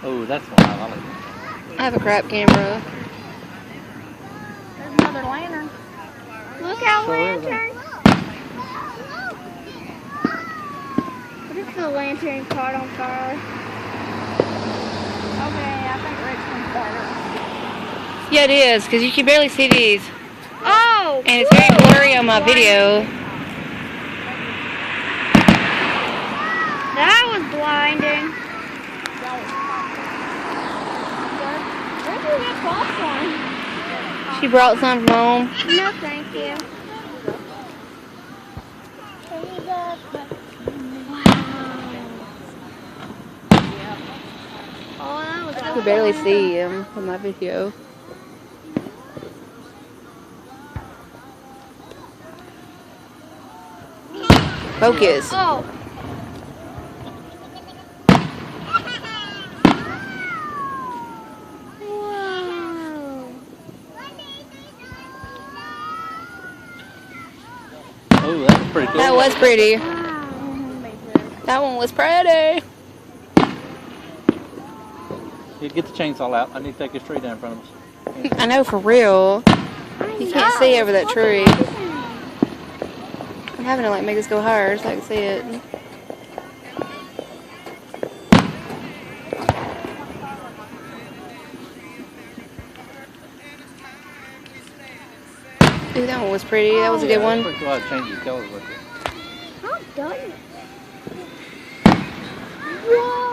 Oh, that's one I like. I have a crap camera. There's another lantern. Look how Sure is, lantern. What if the lantern caught on fire? Okay, I think Richmond's better. Yeah, it is, because you can barely see these. Oh! And it's very blurry on my video. That was blinding. Where did you get popcorn? She brought some from home. No, thank you. Oh, that was You can barely see him on my video. Focus. Oh. Oh, that was pretty cool. That was pretty. That one was pretty. You get the chainsaw out. I need to take this tree down in front of us. I know, for real. You can't see over that tree. I'm having to like make this go higher so I can see it. Ooh, that one was pretty. That was a good one. Pretty cool how it changes colors like that. How done it? Whoa!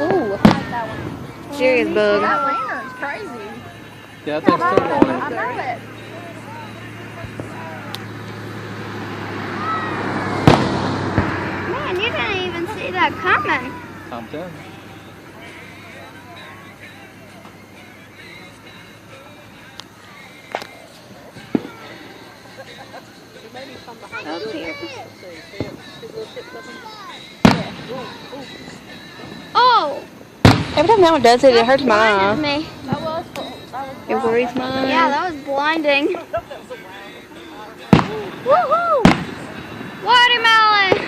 Ooh, serious bug. That lantern's crazy. Yeah, I think it's still going I in. know it. Man, you didn't even see that coming. I'm telling you. Up here. Oh! Every time that one does it, it hurts my eye. Me. That was cool. That was It worries my eye. Yeah, that was blinding. Woohoo! Watermelon!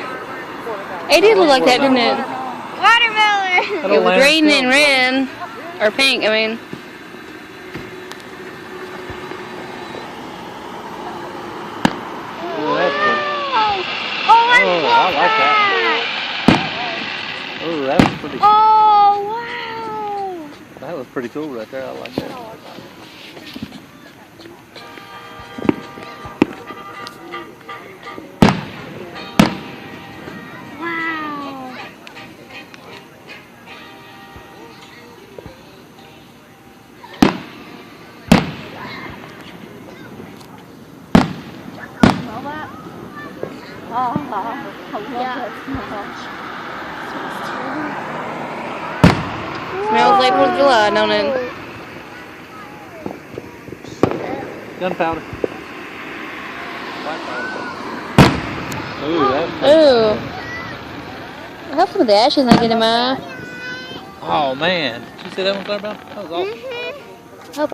It did look like that, didn't it? Watermelon! It was green and red. Or pink, I mean. Oh, that's good. Oh, I Oh, I like that. Oh, that was pretty. Oh, wow! That was pretty cool right there. I like that. Wow! Smell that? Oh, I love that smell. Smells like 4th of July, don't it? Gunpowder. Black powder. Ooh, that's Ooh. I hope some of the ashes don't get in my eye. Oh man, did you see that one, Claire Bell? That was awesome.